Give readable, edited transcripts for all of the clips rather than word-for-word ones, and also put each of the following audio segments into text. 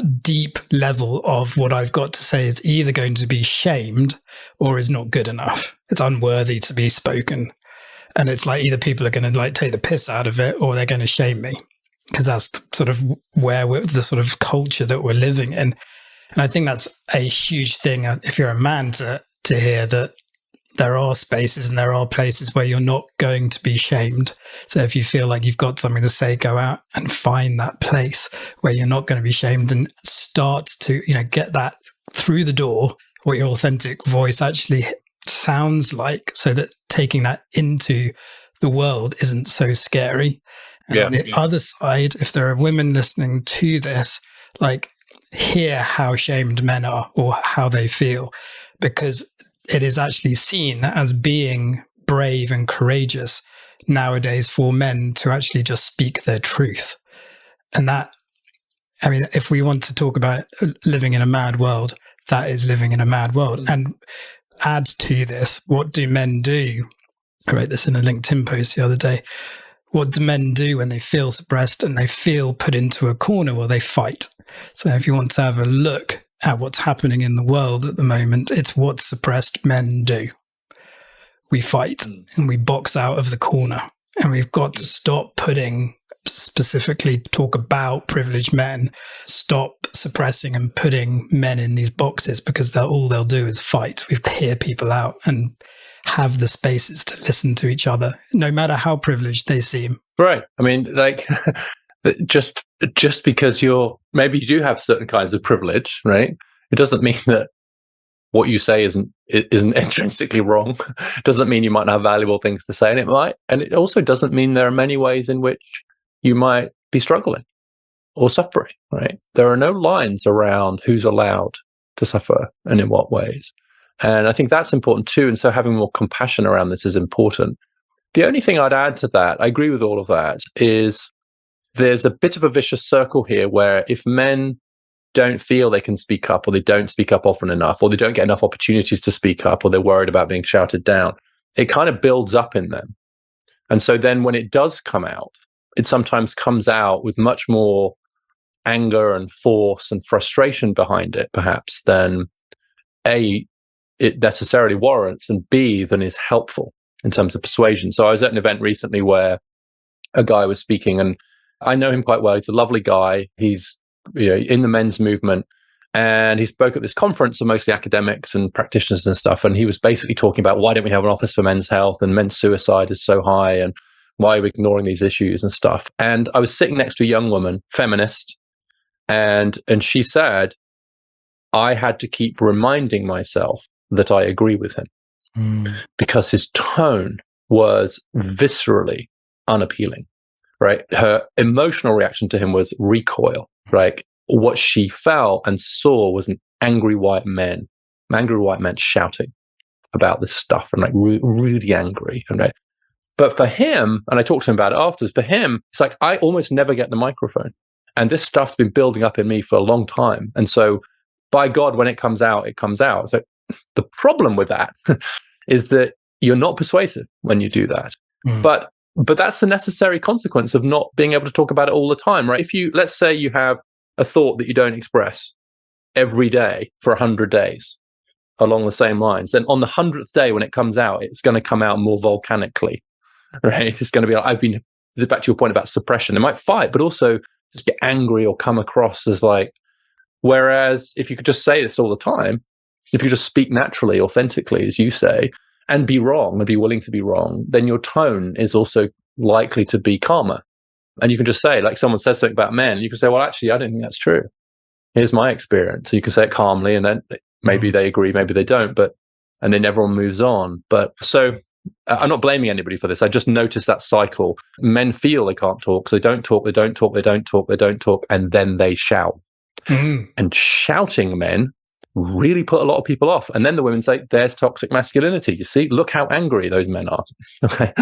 deep level of what I've got to say is either going to be shamed or is not good enough. It's unworthy to be spoken. And it's like either people are going to like take the piss out of it or they're going to shame me, because that's sort of where the sort of culture that we're living in. And I think that's a huge thing if you're a man to hear that there are spaces and there are places where you're not going to be shamed. So if you feel like you've got something to say, go out and find that place where you're not going to be shamed and start to, get that through the door, what your authentic voice actually sounds like, so that taking that into the world isn't so scary. And on the other side, if there are women listening to this, like, hear how shamed men are or how they feel, because it is actually seen as being brave and courageous nowadays for men to actually just speak their truth. And that, if we want to talk about living in a mad world, that is living in a mad world. And add to this, what do men do? I wrote this in a LinkedIn post the other day. What do men do when they feel suppressed and they feel put into a corner? Well, they fight. So if you want to have a look at what's happening in the world at the moment, it's what suppressed men do. We fight and we box out of the corner. And we've got to stop specifically talk about privileged men, stop suppressing and putting men in these boxes, because all they'll do is fight. We have to hear people out and have the spaces to listen to each other, no matter how privileged they seem. Right. Just because maybe you do have certain kinds of privilege, right? It doesn't mean that what you say isn't intrinsically wrong. It doesn't mean you might not have valuable things to say, and it also doesn't mean there are many ways in which you might be struggling or suffering, right? There are no lines around who's allowed to suffer and in what ways. And I think that's important too. And so having more compassion around this is important. The only thing I'd add to that, I agree with all of that, is there's a bit of a vicious circle here where if men don't feel they can speak up, or they don't speak up often enough, or they don't get enough opportunities to speak up, or they're worried about being shouted down, it kind of builds up in them. And so then when it does come out, it sometimes comes out with much more anger and force and frustration behind it, perhaps, than A, it necessarily warrants, and B, than is helpful in terms of persuasion. So I was at an event recently where a guy was speaking, and I know him quite well. He's a lovely guy. He's in the men's movement, and he spoke at this conference of mostly academics and practitioners and stuff. And he was basically talking about, why don't we have an office for men's health, and men's suicide is so high, and why are we ignoring these issues and stuff. And I was sitting next to a young woman, feminist, and she said, I had to keep reminding myself that I agree with him because his tone was viscerally unappealing, right? Her emotional reaction to him was recoil, right? What she felt and saw was an angry white men shouting about this stuff, and like really angry. And right? But for him, and I talked to him about it afterwards, for him, it's like, I almost never get the microphone. And this stuff's been building up in me for a long time. And so by God, when it comes out, it comes out. So the problem with that is that you're not persuasive when you do that. But that's the necessary consequence of not being able to talk about it all the time, right? Let's say you have a thought that you don't express every day for 100 days along the same lines, then on the 100th day when it comes out, it's going to come out more volcanically, right? It's going to be like, back to your point about suppression. They might fight, but also just get angry or come across as like, whereas if you could just say this all the time, if you just speak naturally, authentically, as you say, and be wrong and be willing to be wrong, then your tone is also likely to be calmer. And you can just say, like someone says something about men, you can say, well, actually, I don't think that's true. Here's my experience. So you can say it calmly, and then maybe they agree, maybe they don't, and then everyone moves on. But so I'm not blaming anybody for this. I just noticed that cycle. Men feel they can't talk, so they don't talk, and then they shout. And shouting men really put a lot of people off. And then the women say, there's toxic masculinity. You see, look how angry those men are. Okay.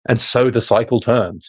And so the cycle turns.